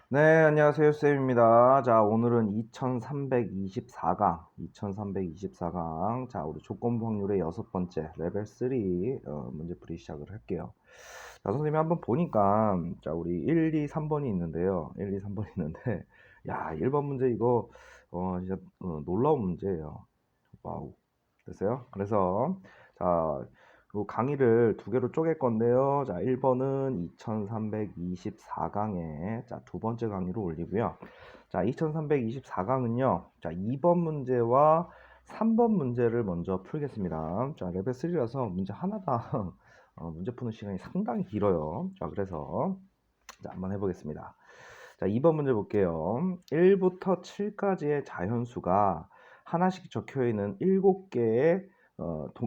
네, 안녕하세요. 쌤입니다. 자, 오늘은 2324강. 자, 우리 조건부 확률의 여섯 번째, 레벨 3, 문제풀이 시작을 할게요. 자, 선생님이 한번 보니까, 자, 우리 1, 2, 3번이 있는데요. 1, 2, 3번이 있는데, 야, 1번 문제 이거, 진짜, 놀라운 문제예요. 와우. 됐어요? 그래서, 자, 요 강의를 두 개로 쪼갤 건데요. 자, 1번은 2324강에 자, 두 번째 강의로 올리고요. 자, 2324강은요. 자, 2번 문제와 3번 문제를 먼저 풀겠습니다. 자, 레벨 3라서 문제 하나당 문제 푸는 시간이 상당히 길어요. 자, 그래서 자, 한번 해보겠습니다. 자, 2번 문제 볼게요. 1부터 7까지의 자연수가 하나씩 적혀 있는 7개의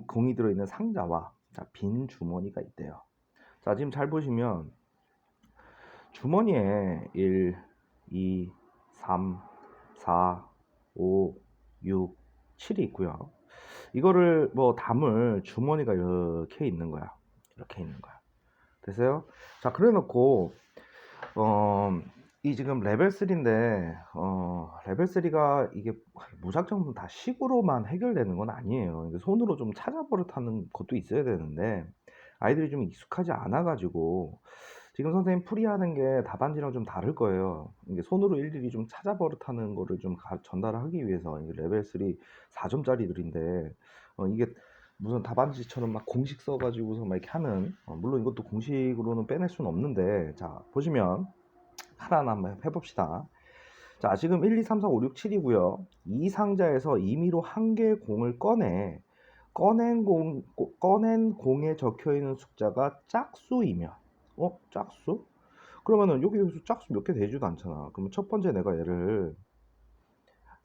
공이 들어있는 상자와 자, 빈 주머니가 있대요. 자, 지금 잘 보시면 주머니에 1, 2, 3, 4, 5, 6, 7이 있고요. 이거를 뭐 담을 주머니가 이렇게 있는 거야. 이렇게 있는 거야. 됐어요? 자, 그래 놓고 어, 이 지금 레벨 3인데 레벨 3가 이게 무작정 다 식으로만 해결되는 건 아니에요. 이게 손으로 좀 찾아버릇하는 것도 있어야 되는데 아이들이 좀 익숙하지 않아 가지고 지금 선생님 풀이하는 게 답안지랑 좀 다를 거예요. 이게 손으로 일일이 좀 찾아버릇하는 거를 좀 전달하기 위해서 이게 레벨 3 4점짜리들인데 이게 무슨 답안지처럼 막 공식 써 가지고서 막 이렇게 하는 물론 이것도 공식으로는 빼낼 수는 없는데 자 보시면 하나하나 한번 해봅시다. 자 지금 1, 2, 3, 4, 5, 6, 7이고요. 이 상자에서 임의로 한 개의 공을 꺼낸 공에 적혀 있는 숫자가 짝수이면 짝수? 그러면은 여기 짝수 몇 개 되지도 않잖아. 그러면 첫 번째 내가 얘를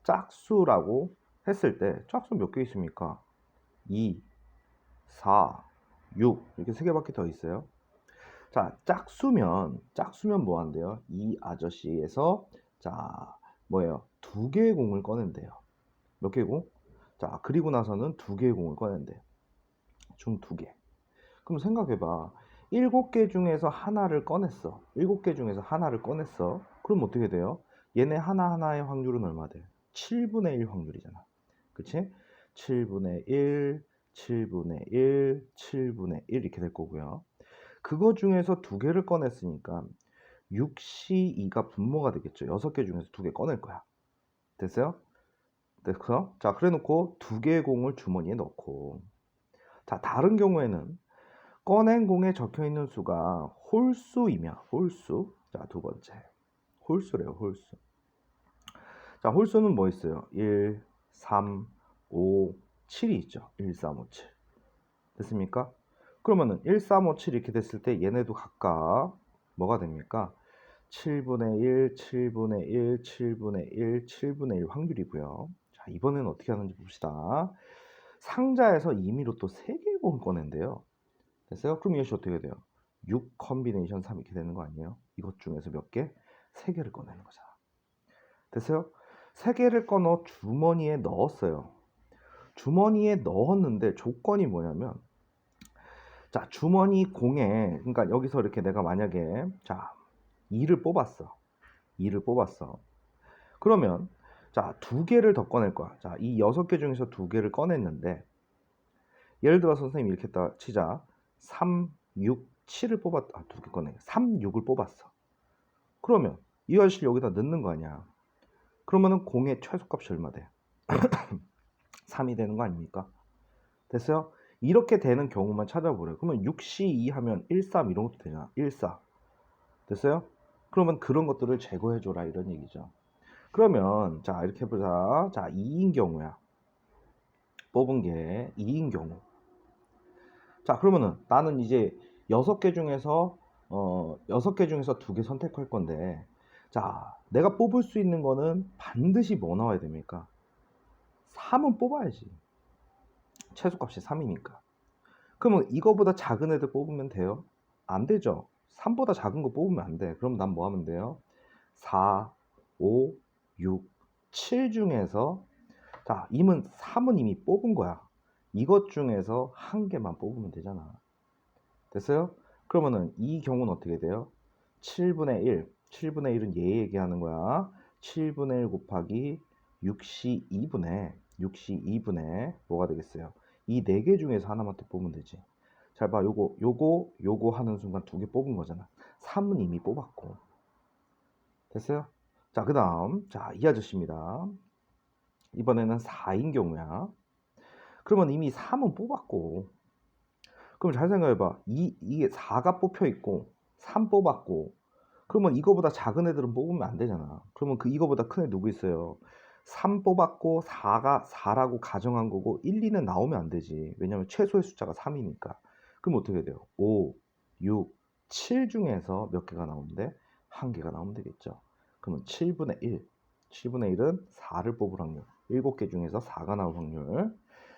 짝수라고 했을 때 짝수 몇 개 있습니까? 2, 4, 6 이렇게 세 개밖에 더 있어요. 자, 짝수면 뭐 한대요? 이 아저씨에서 자, 뭐예요? 두 개의 공을 꺼낸대요. 몇 개의 공? 자, 그리고 나서는 두 개의 공을 꺼낸대요. 중 두 개. 그럼 생각해봐. 일곱 개 중에서 하나를 꺼냈어. 일곱 개 중에서 하나를 꺼냈어. 그럼 어떻게 돼요? 얘네 하나하나의 확률은 얼마 돼? 7분의 1 확률이잖아. 그치? 7분의 1, 7분의 1, 7분의 1 이렇게 될 거고요. 그거 중에서 두 개를 꺼냈으니까 6시 2가 분모가 되겠죠. 6개 중에서 두 개 꺼낼 거야. 됐어요? 됐어? 자, 그래 놓고 두 개의 공을 주머니에 넣고 자, 다른 경우에는 꺼낸 공에 적혀 있는 수가 홀수이며 홀수. 자, 두 번째. 홀수래요, 홀수. 자, 홀수는 뭐 있어요? 1, 3, 5, 7이 있죠. 1, 3, 5, 7. 됐습니까? 그러면은 1, 3, 5, 7 이렇게 됐을 때 얘네도 각각 뭐가 됩니까? 7분의 1, 7분의 1, 7분의 1, 7분의 1 확률이고요. 자, 이번에는 어떻게 하는지 봅시다. 상자에서 임의로 또 3개의 공을 꺼낸대요. 됐어요? 그럼 이것이 어떻게 돼요? 6 컨비네이션 3 이렇게 되는 거 아니에요? 이것 중에서 몇 개? 3개를 꺼내는 거잖아. 됐어요? 3개를 꺼넣어 주머니에 넣었어요. 주머니에 넣었는데 조건이 뭐냐면 자, 주머니 공에 그러니까 여기서 이렇게 내가 만약에 자, 2를 뽑았어. 2를 뽑았어. 그러면 자, 두 개를 더 꺼낼 거야. 자, 이 6개 중에서 두 개를 꺼냈는데 예를 들어서 선생님이 이렇게 딱 치자. 3, 6, 7을 뽑았다. 두 개 꺼내. 3, 6을 뽑았어. 그러면 이 아저씨를 여기다 넣는 거 아니야. 그러면은 공의 최소값이 얼마 돼? 3이 되는 거 아닙니까? 됐어요? 이렇게 되는 경우만 찾아보래. 그러면 6시 2 하면 1, 3 이런 것도 되잖아. 1, 4. 됐어요? 그러면 그런 것들을 제거해줘라 이런 얘기죠. 그러면 자 이렇게 해보자. 자 2인 경우야. 뽑은 게 2인 경우. 자 그러면은 나는 이제 6개 중에서 6개 중에서 2개 선택할 건데 자 내가 뽑을 수 있는 거는 반드시 뭐 나와야 됩니까? 3은 뽑아야지. 최소값이 3이니까. 그러면 이거보다 작은 애들 뽑으면 돼요? 안 되죠. 3보다 작은 거 뽑으면 안 돼. 그럼 난 뭐 하면 돼요? 4, 5, 6, 7 중에서 자, 3은 이미 뽑은 거야. 이것 중에서 한 개만 뽑으면 되잖아. 됐어요? 그러면은 이 경우는 어떻게 돼요? 7분의 1. 7분의 1은 얘 얘기하는 거야. 7분의 1 곱하기 6시 2분의 뭐가 되겠어요? 이 4개 중에서 하나만 더 뽑으면 되지. 잘 봐. 요거 하는 순간 2개 뽑은 거잖아. 3은 이미 뽑았고. 됐어요? 자, 그 다음. 자, 이 아저씨입니다. 이번에는 4인 경우야. 그러면 이미 3은 뽑았고. 그럼 잘 생각해봐. 이게 4가 뽑혀 있고, 3 뽑았고, 그러면 이거보다 작은 애들은 뽑으면 안 되잖아. 그러면 이거보다 큰 애 누구 있어요? 3 뽑았고 4라고 가정한 거고 1, 2는 나오면 안 되지. 왜냐면 최소의 숫자가 3이니까. 그럼 어떻게 돼요? 5, 6, 7 중에서 몇 개가 나오는데? 1개가 나오면 되겠죠. 그러면 7분의 1. 7분의 1은 4를 뽑을 확률. 7개 중에서 4가 나올 확률.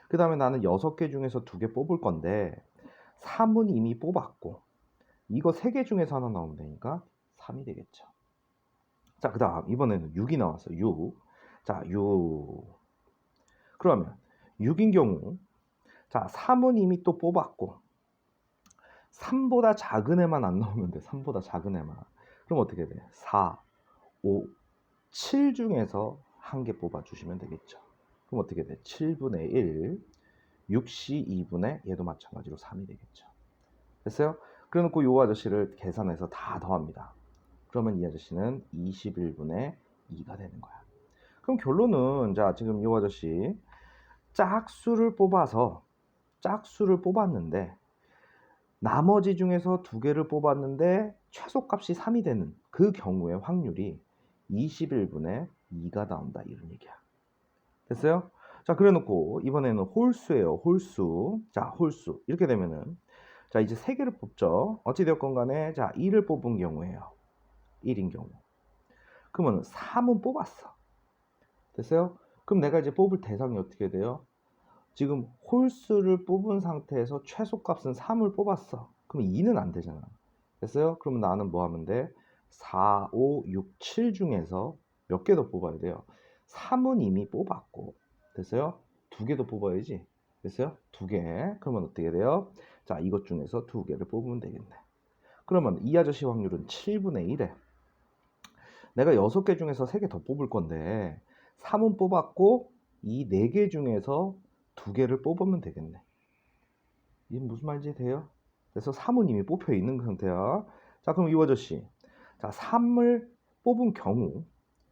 그 다음에 나는 6개 중에서 2개 뽑을 건데 3은 이미 뽑았고 이거 3개 중에서 하나 나오면 되니까 3이 되겠죠. 자, 그 다음 이번에는 6이 나왔어. 6. 자, 6. 그러면 6인 경우 자, 3은 이미 또 뽑았고 3보다 작은 애만 안 나오면 돼. 3보다 작은 애만. 그럼 어떻게 돼? 4, 5, 7 중에서 1개 뽑아주시면 되겠죠. 그럼 어떻게 돼? 7분의 1, 6시 2분의 얘도 마찬가지로 3이 되겠죠. 됐어요? 그래놓고 요 아저씨를 계산해서 다 더합니다. 그러면 이 아저씨는 21분의 2가 되는 거야. 그럼 결론은 자 지금 이 아저씨 짝수를 뽑았는데 나머지 중에서 2개를 뽑았는데 최소값이 3이 되는 그 경우의 확률이 21분의 2가 나온다 이런 얘기야. 됐어요? 자 그래놓고 이번에는 홀수예요. 홀수. 자 홀수 이렇게 되면은 자 이제 3개를 뽑죠. 어찌되었건 간에 자 1을 뽑은 경우에요. 1인 경우. 그러면 3은 뽑았어. 됐어요? 그럼 내가 이제 뽑을 대상이 어떻게 돼요? 지금 홀수를 뽑은 상태에서 최소값은 3을 뽑았어. 그럼 2는 안 되잖아. 됐어요? 그러면 나는 뭐 하면 돼? 4, 5, 6, 7 중에서 몇 개 더 뽑아야 돼요? 3은 이미 뽑았고. 됐어요? 2개 더 뽑아야지. 됐어요? 2개. 그러면 어떻게 돼요? 자, 이것 중에서 2개를 뽑으면 되겠네. 그러면 이 아저씨 확률은 7분의 1에 내가 6개 중에서 3개 더 뽑을 건데 3은 뽑았고 이 4개 중에서 2개를 뽑으면 되겠네. 이게 무슨 말인지 돼요? 그래서 3은 이미 뽑혀 있는 상태야. 자, 그럼 이 아저씨. 자, 3을 뽑은 경우.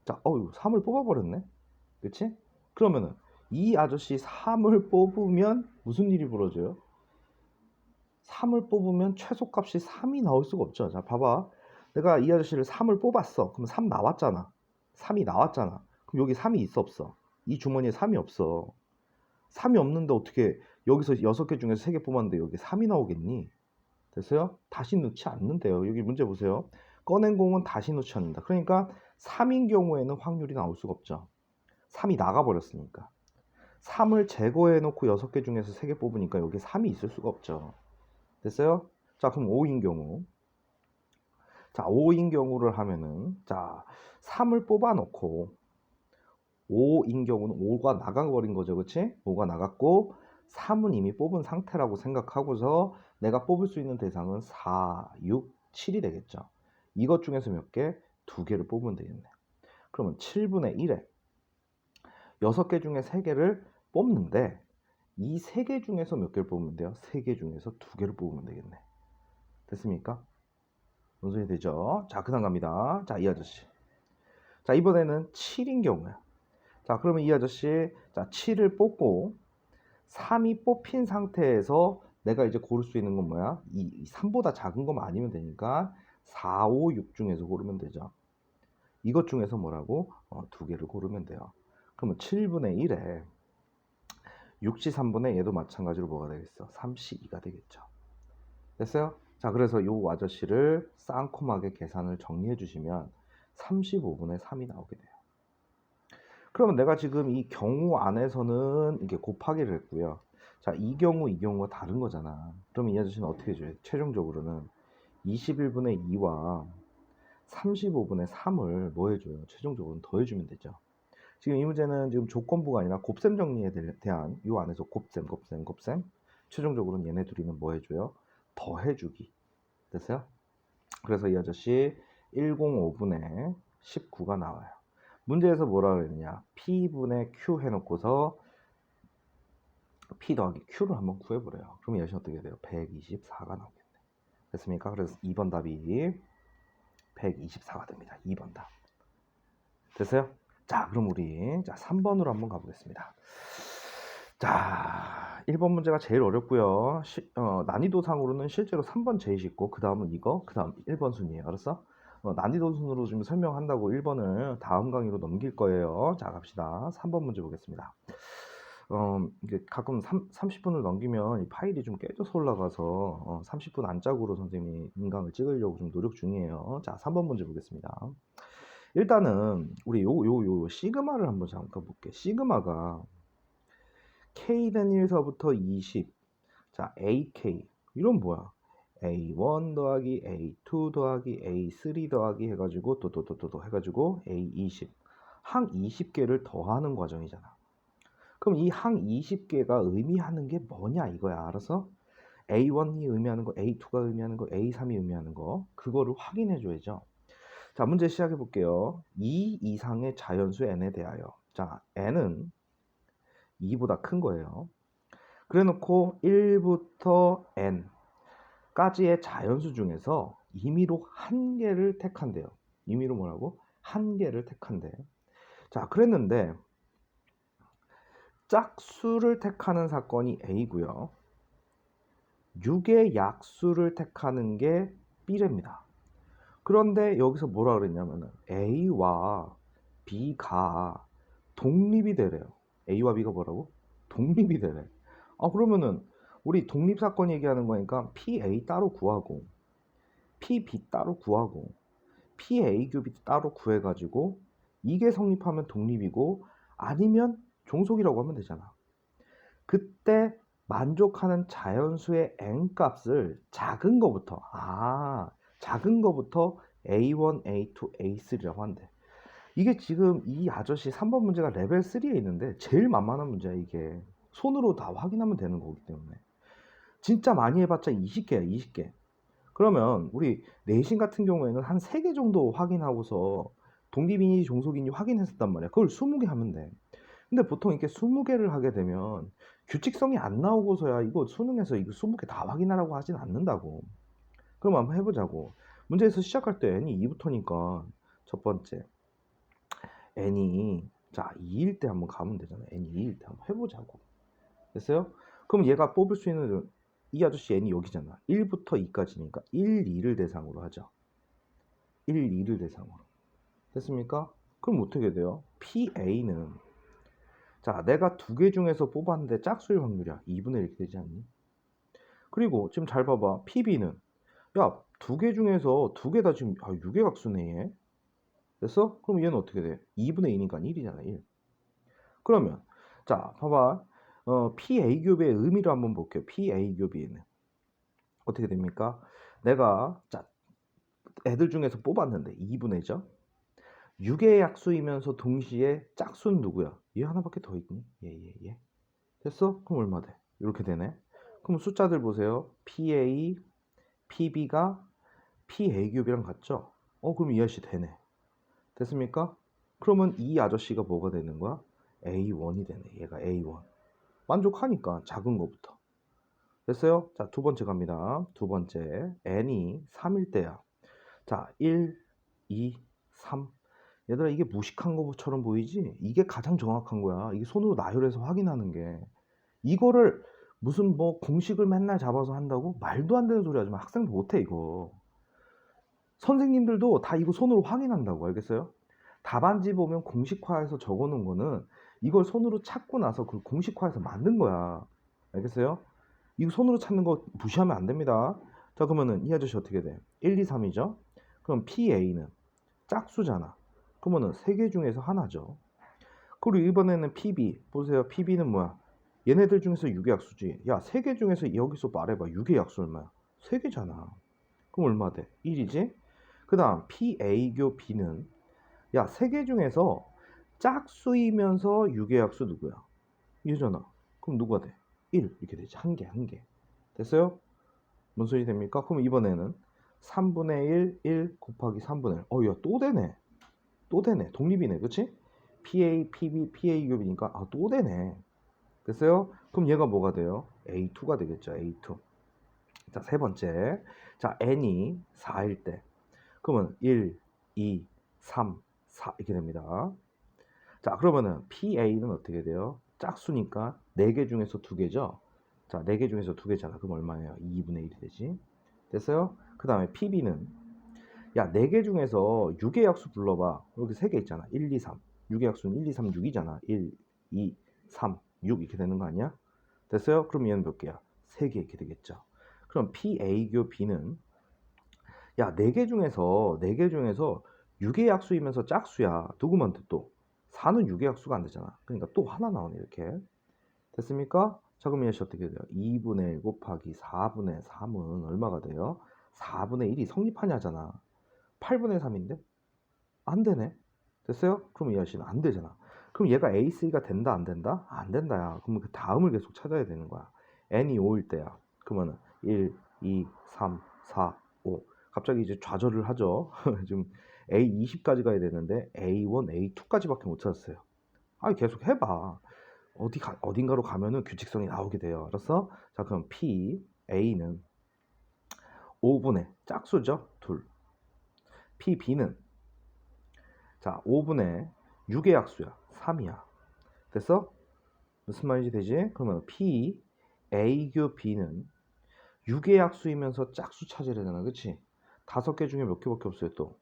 자, 3을 뽑아버렸네. 그치? 그러면은 이 아저씨 3을 뽑으면 무슨 일이 벌어져요? 3을 뽑으면 최소값이 3이 나올 수가 없죠. 자, 봐봐. 내가 이 아저씨를 3을 뽑았어. 그럼 3 나왔잖아. 3이 나왔잖아. 그럼 여기 3이 있어 없어? 이 주머니에 3이 없어. 3이 없는데 어떻게 여기서 6개 중에서 3개 뽑았는데 여기 3이 나오겠니? 됐어요? 다시 넣지 않는데요. 여기 문제 보세요. 꺼낸 공은 다시 넣지 않는다. 그러니까 3인 경우에는 확률이 나올 수가 없죠. 3이 나가버렸으니까. 3을 제거해 놓고 6개 중에서 3개 뽑으니까 여기 3이 있을 수가 없죠. 됐어요? 자, 그럼 5인 경우. 자, 5인 경우를 하면은, 자, 3을 뽑아놓고, 5인 경우는 5가 나가버린 거죠. 그치? 5가 나갔고, 3은 이미 뽑은 상태라고 생각하고서 내가 뽑을 수 있는 대상은 4, 6, 7이 되겠죠. 이것 중에서 몇 개? 2개를 뽑으면 되겠네. 그러면 7분의 1에 6개 중에 3개를 뽑는데, 이 3개 중에서 몇 개를 뽑으면 돼요? 3개 중에서 2개를 뽑으면 되겠네. 됐습니까? 무슨 소리 되죠? 자, 그 다음 갑니다. 자, 이 아저씨. 자, 이번에는 7인 경우야. 자, 그러면 이 아저씨, 자, 7을 뽑고 3이 뽑힌 상태에서 내가 이제 고를 수 있는 건 뭐야? 이 3보다 작은 것만 아니면 되니까 4, 5, 6 중에서 고르면 되죠. 이것 중에서 뭐라고? 2개를 고르면 돼요. 그러면 7분의 1에 6시 3분의 얘도 마찬가지로 뭐가 되겠어? 3시 2가 되겠죠. 됐어요? 자, 그래서 이 아저씨를 쌍콤하게 계산을 정리해 주시면 35분의 3이 나오게 돼요. 그러면 내가 지금 이 경우 안에서는 이게 곱하기를 했고요. 자, 이 경우가 다른 거잖아. 그러면 이 아저씨는 어떻게 해줘요? 최종적으로는 21분의 2와 35분의 3을 뭐 해줘요? 최종적으로는 더해주면 되죠. 지금 이 문제는 지금 조건부가 아니라 곱셈 정리에 대한 이 안에서 곱셈. 최종적으로는 얘네 둘이는 뭐 해줘요? 더해주기. 됐어요? 그래서 이 아저씨 105분의 19가 나와요. 문제에서 뭐라 그랬냐? P분의 Q 해놓고서 P 더하기 Q를 한번 구해보래요. 그럼 여기서 어떻게 돼요? 124가 나오겠네. 됐습니까? 그래서 2번 답이 124가 됩니다. 2번 답. 됐어요? 자, 그럼 우리 3번으로 한번 가보겠습니다. 자, 1번 문제가 제일 어렵고요. 난이도상으로는 실제로 3번 제일 쉽고 그 다음은 이거, 그 다음 1번 순이에요. 알았어? 난이도 순으로 좀 설명한다고 1번을 다음 강의로 넘길 거예요. 자, 갑시다. 3번 문제 보겠습니다. 이게 가끔 30분을 넘기면 이 파일이 좀 깨져서 올라가서 30분 안짝으로 선생님이 인강을 찍으려고 좀 노력 중이에요. 자, 3번 문제 보겠습니다. 일단은 우리 요 시그마를 한번 잠깐 볼게. 시그마가 K는 1서부터 20. 자, AK. 이런 뭐야? A1 더하기 A2 더하기 A3 더하기 해가지고 또 해가지고 A20. 항 20개를 더하는 과정이잖아. 그럼 이 항 20개가 의미하는 게 뭐냐 이거야. 알아서? A1이 의미하는 거, A2가 의미하는 거, A3이 의미하는 거. 그거를 확인해 줘야죠. 자, 문제 시작해 볼게요. 2 이상의 자연수 n에 대하여. 자, n은 2보다 큰 거예요. 그래 놓고 1부터 n까지의 자연수 중에서 임의로 한 개를 택한대요. 임의로 뭐라고? 한 개를 택한대. 자, 그랬는데 짝수를 택하는 사건이 A고요. 6의 약수를 택하는 게 B랍니다. 그런데 여기서 뭐라 그랬냐면은 A와 B가 독립이 되래요. A와 B가 뭐라고? 독립이 되래. 그러면은 우리 독립사건 얘기하는 거니까 PA 따로 구하고 PB 따로 구하고 PA 큐비 따로 구해가지고 이게 성립하면 독립이고 아니면 종속이라고 하면 되잖아. 그때 만족하는 자연수의 n값을 작은 거부터 A1, A2, A3라고 한대. 이게 지금 이 아저씨 3번 문제가 레벨 3에 있는데 제일 만만한 문제야. 이게 손으로 다 확인하면 되는 거기 때문에 진짜 많이 해봤자 20개야 20개. 그러면 우리 내신 같은 경우에는 한 3개 정도 확인하고서 독립인지 종속인지 확인했었단 말이야. 그걸 20개 하면 돼. 근데 보통 이렇게 20개를 하게 되면 규칙성이 안 나오고서야 이거 수능에서 이거 20개 다 확인하라고 하진 않는다고. 그럼 한번 해보자고. 문제에서 시작할 때 n이 2부터니까 첫 번째 n이 자 2일 때 한번 가면 되잖아. n이 2일 때 한번 해보자고. 됐어요? 그럼 얘가 뽑을 수 있는 이 아저씨 n이 여기잖아. 1부터 2까지니까 1, 2를 대상으로 하죠. 1, 2를 대상으로. 됐습니까? 그럼 어떻게 돼요? PA는 자 내가 두 개 중에서 뽑았는데 짝수일 확률이야. 2분의 1 이렇게 되지 않니? 그리고 지금 잘 봐봐. PB는 야 두 개 중에서 두 개 다 지금 6의 각수네 얘. 됐어? 그럼 얘는 어떻게 돼? 2분의 2니까 1이잖아 1. 그러면 자 봐봐. PA교비의 의미를 한번 볼게요. PA교비는 어떻게 됩니까? 내가 자 애들 중에서 뽑았는데 2분의죠. 6의 약수이면서 동시에 짝수는 누구야? 얘 하나밖에 더 있니? 얘. 됐어? 그럼 얼마 돼? 이렇게 되네. 그럼 숫자들 보세요. PA, PB가 PA교비랑 같죠? 그럼 이 아저씨 되네. 됐습니까? 그러면 이 아저씨가 뭐가 되는 거야? A1이 되네. 얘가 A1. 만족하니까 작은 거부터. 됐어요? 자, 두 번째 갑니다. 두 번째. n이 3일 때야. 자, 1, 2, 3. 얘들아, 이게 무식한 것처럼 보이지? 이게 가장 정확한 거야. 이게 손으로 나열해서 확인하는 게. 이거를 무슨 뭐 공식을 맨날 잡아서 한다고? 말도 안 되는 소리 하지 마. 학생도 못해, 이거. 선생님들도 다 이거 손으로 확인한다고. 알겠어요? 답안지 보면 공식화해서 적어 놓은 거는 이걸 손으로 찾고 나서 그 공식화해서 만든 거야. 알겠어요? 이거 손으로 찾는 거 무시하면 안 됩니다. 자, 그러면은 이 아저씨 어떻게 돼? 1, 2, 3이죠? 그럼 PA는 짝수잖아. 그러면은 3개 중에서 하나죠. 그리고 이번에는 PB. 보세요. PB는 뭐야? 얘네들 중에서 6의 약수지. 야, 3개 중에서 여기서 말해봐. 6의 약수 얼마야? 3개잖아. 그럼 얼마 돼? 1이지? 그 다음 PA교 B는 야, 3개 중에서 짝수이면서 6의 약수 누구야? 얘잖아. 그럼 누가 돼? 1 이렇게 되지. 한 개. 됐어요? 뭔 소리 됩니까? 그럼 이번에는 3분의 1 곱하기 3분의 1. 야, 또 되네. 또 되네. 독립이네. 그치? PA, PB, PA 겹이니까 또 되네. 됐어요? 그럼 얘가 뭐가 돼요? A2가 되겠죠. A2. 자, 세 번째. 자, n이 4일 때. 그러면 1, 2, 3, 4 이렇게 됩니다. 자, 그러면은 PA는 어떻게 돼요? 짝수니까 4개 중에서 2개죠? 자, 4개 중에서 2개잖아. 그럼 얼마예요? 2분의 1이 되지. 됐어요? 그 다음에 PB는 야, 4개 중에서 6의 약수 불러봐. 여기 3개 있잖아. 1, 2, 3. 6의 약수는 1, 2, 3, 6이잖아. 1, 2, 3, 6 이렇게 되는 거 아니야? 됐어요? 그럼 얘는 몇 개야? 3개 이렇게 되겠죠. 그럼 PA교 B는 야, 4개 중에서 6의 약수이면서 짝수야. 누구만테 또? 4는 6의 약수가 안 되잖아. 그러니까 또 하나 나오네, 이렇게. 됐습니까? 자, 그럼 얘시 어떻게 돼요? 2분의 1 곱하기 4분의 3은 얼마가 돼요? 4분의 1이 성립하냐잖아. 8분의 3인데? 안 되네. 됐어요? 그럼 이 아저씨는 안 되잖아. 그럼 얘가 A3가 된다, 안 된다? 안 된다야. 그러면 그 다음을 계속 찾아야 되는 거야. n이 5일 때야. 그러면은 1, 2, 3, 4, 5. 갑자기 이제 좌절을 하죠. 지금 A20까지 가야 되는데 A1, A2까지밖에 못 찾았어요. 아니, 계속 해봐. 어딘가로 가면은 규칙성이 나오게 돼요. 알았어? 자, 그럼 P, A는 5분의 짝수죠? 둘. P, B는 자, 5분의 6의 약수야. 3이야. 됐어? 무슨 말인지 되지? 그러면 P, A교 B는 6의 약수이면서 짝수 찾아야 되잖아. 그치? 5개 중에 몇 개밖에 없어요, 또?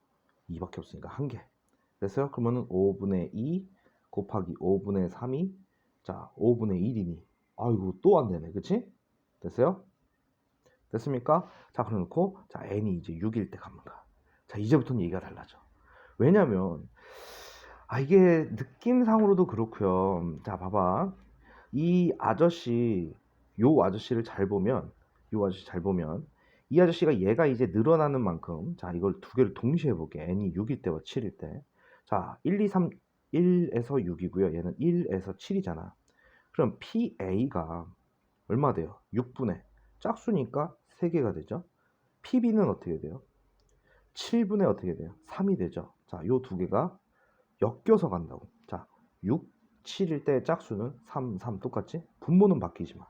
2밖에 없으니까 1개. 됐어요? 그러면은 5분의 2 곱하기 5분의 3이 자, 5분의 1이니. 아이고, 또 안 되네. 그치? 됐어요? 됐습니까? 자, 그래 놓고, 자, n이 이제 6일 때 갑니다. 자, 이제부터는 얘기가 달라져. 왜냐면, 이게 느낌상으로도 그렇고요. 자, 봐봐. 이 아저씨, 요 아저씨를 잘 보면, 요 아저씨 잘 보면, 이 아저씨가 얘가 이제 늘어나는 만큼, 자, 이걸 두 개를 동시에 해볼게. n이 6일 때와 7일 때. 자, 1, 2, 3, 1에서 6이고요. 얘는 1에서 7이잖아. 그럼 PA가 얼마 돼요? 6분의. 짝수니까 3개가 되죠. PB는 어떻게 돼요? 7분의 어떻게 돼요? 3이 되죠. 자, 요 두 개가 엮여서 간다고. 자, 6, 7일 때 짝수는 3, 3 똑같지? 분모는 바뀌지 마.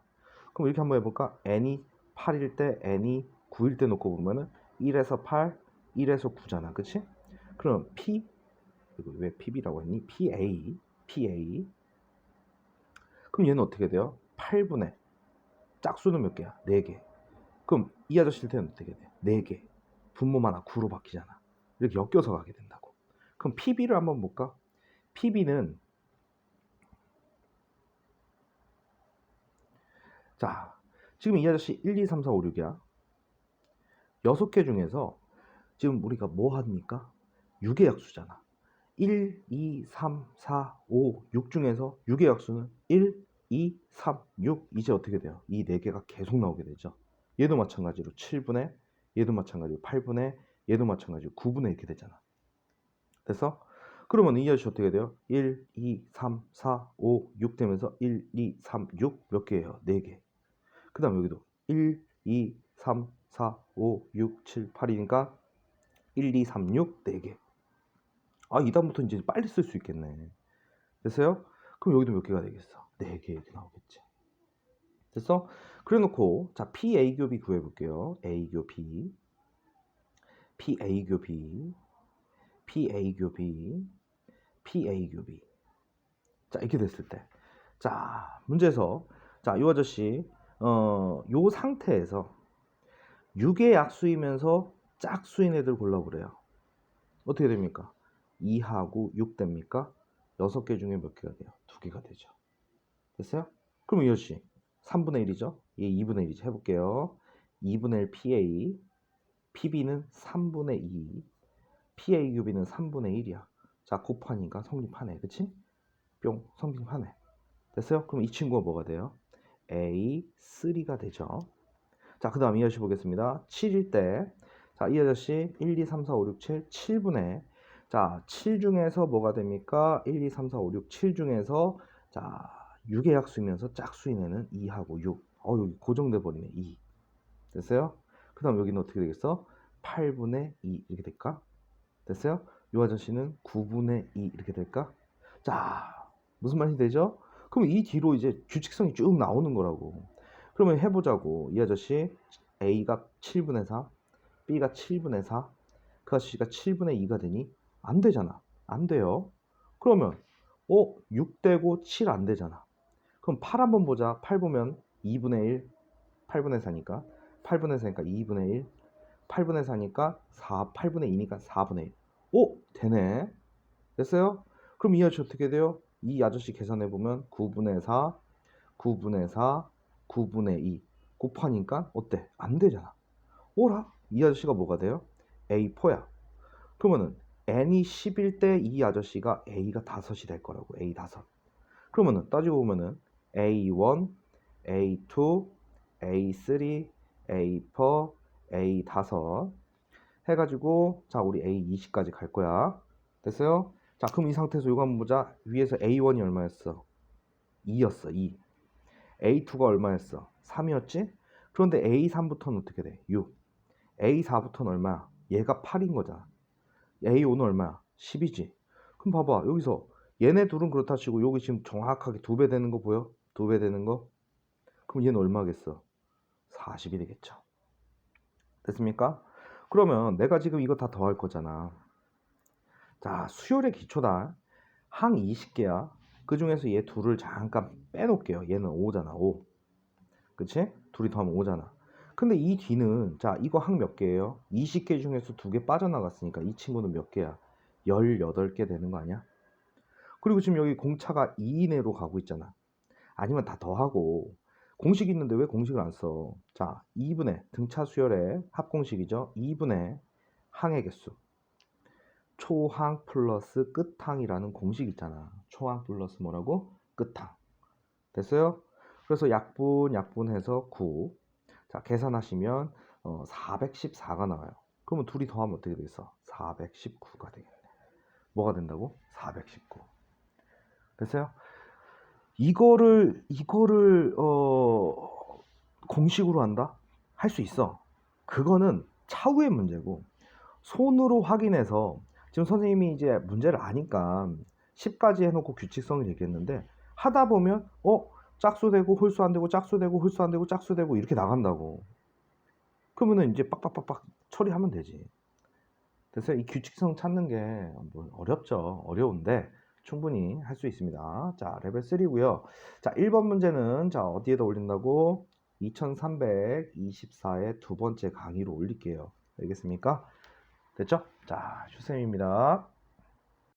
그럼 이렇게 한번 해볼까? n이 8일 때, n이 9일 때 놓고 보면은 1에서 8, 1에서 9잖아. 그치? 그럼 P, 이거 왜 PB라고 했니? PA. 그럼 얘는 어떻게 돼요? 8분의 짝수는 몇 개야? 4개. 그럼 이 아저씨일 때는 어떻게 돼? 4개. 분모만 9로 바뀌잖아. 이렇게 엮여서 가게 된다고. 그럼 PB를 한번 볼까? PB는 자, 지금 이 아저씨 1, 2, 3, 4, 5, 6이야. 6개 중에서 지금 우리가 뭐 합니까? 6의 약수잖아. 1, 2, 3, 4, 5, 6 중에서 6의 약수는 1, 2, 3, 6 이제 어떻게 돼요? 이 4개가 계속 나오게 되죠. 얘도 마찬가지로 7분의, 얘도 마찬가지로 8분의, 얘도 마찬가지로 9분의 이렇게 되잖아. 됐어? 그러면 이 아저씨 어떻게 돼요? 1, 2, 3, 4, 5, 6 되면서 1, 2, 3, 6 몇 개예요? 4개. 그 다음 여기도 1, 2, 3, 4, 5, 6, 7, 8이니까 1, 2, 3, 6, 4개. 이 다음부터 이제 빨리 쓸 수 있겠네. 됐어요? 그럼 여기도 몇 개가 되겠어? 4개 이렇게 나오겠지. 됐어? 그래 놓고 자, PA 교비 구해볼게요. A교 B, PA 교비, PA 교비, PA 교비. 자, 이렇게 됐을 때. 자, 문제에서 자, 이 아저씨 요 상태에서 6의 약수이면서 짝수인 애들 골라보래요. 어떻게 됩니까? 2하고 6 됩니까? 6개 중에 몇 개가 돼요? 2개가 되죠. 됐어요? 그럼 이 아저씨 3분의 1이죠? 얘 2분의 1이죠. 해볼게요. 2분의 1 PA, PB는 3분의 2, PA 교비는 3분의 1이야. 자, 곱하니까 성립하네. 그치? 뿅, 성립하네. 됐어요? 그럼 이 친구가 뭐가 돼요? A3가 되죠. 자, 그 다음 이 아저씨 보겠습니다. 7일 때, 자, 이 아저씨 1, 2, 3, 4, 5, 6, 7, 7분의, 자, 7 중에서 뭐가 됩니까? 1, 2, 3, 4, 5, 6, 7 중에서, 자, 6의 약수이면서 짝수인 애는 2하고 6. 여기 고정돼 버리네, 2. 됐어요? 그 다음 여기는 어떻게 되겠어? 8분의 2 이렇게 될까? 됐어요? 이 아저씨는 9분의 2 이렇게 될까? 자, 무슨 말이 되죠? 그럼 이 뒤로 이제 규칙성이 쭉 나오는 거라고. 그러면 해보자고. 이 아저씨 A가 7분의 4, B가 7분의 4, 그 아저씨가 7분의 2가 되니? 안 되잖아. 안 돼요. 그러면 6 되고 7 안 되잖아. 그럼 8 한번 보자. 8 보면 2분의 1, 8분의 4니까 8분의 4니까 2분의 1, 8분의 4니까 4, 8분의 2니까 4분의 1. 오, 되네. 됐어요? 그럼 이 아저씨 어떻게 돼요? 이 아저씨 계산해 보면 9분의 4, 9분의 4, 9분의 2 곱하니까 어때? 안 되잖아. 오라? 이 아저씨가 뭐가 돼요? A4야. 그러면은 n이 10일 때 이 아저씨가 A가 5이 될 거라고. A 5. 그러면은 따지고 보면은 A1, A2, A3, A4, A5 해가지고 자 우리 A20까지 갈 거야. 됐어요? 자 그럼 이 상태에서 이거 한번 보자. 위에서 A1이 얼마였어? 2였어. 2. A2가 얼마였어? 3이었지? 그런데 A3부터는 어떻게 돼? 6. A4부터는 얼마야? 얘가 8인 거잖아. A5는 얼마야? 10이지. 그럼 봐봐. 여기서 얘네 둘은 그렇다 치고 여기 지금 정확하게 2배 되는 거 보여? 2배 되는 거? 그럼 얘는 얼마겠어? 40이 되겠죠. 됐습니까? 그러면 내가 지금 이거 다 더할 거잖아. 자, 수열의 기초다. 항 20개야. 그 중에서 얘 둘을 잠깐 빼놓을게요. 얘는 5잖아. 5. 그치? 둘이 더하면 5잖아. 근데 이 뒤는 자 이거 항 몇 개예요? 20개 중에서 2개 빠져나갔으니까 이 친구는 몇 개야? 18개 되는 거 아니야? 그리고 지금 여기 공차가 2 이내로 가고 있잖아. 아니면 다 더하고 공식이 있는데 왜 공식을 안 써? 자 2분의 등차 수열의 합공식이죠. 2분의 항의 개수 초항 플러스 끝항이라는 공식 있잖아. 초항 플러스 뭐라고? 끝항. 됐어요? 그래서 약분해서 9. 자, 계산하시면 414가 나와요. 그러면 둘이 더하면 어떻게 되겠어? 419가 되겠네. 뭐가 된다고? 419. 됐어요? 이거를 공식으로 한다? 할 수 있어. 그거는 차후의 문제고 손으로 확인해서 지금 선생님이 이제 문제를 아니까 10까지 해놓고 규칙성을 얘기했는데 하다 보면 짝수되고 홀수 안 되고 짝수되고 홀수 안 되고 짝수되고 이렇게 나간다고. 그러면은 이제 빡빡빡빡 처리하면 되지. 그래서 이 규칙성 찾는 게 뭐 어렵죠. 어려운데 충분히 할 수 있습니다. 자, 레벨 3고요. 자, 1번 문제는 자, 어디에다 올린다고? 2324의 두 번째 강의로 올릴게요. 알겠습니까? 됐죠? 자, 슈쌤입니다.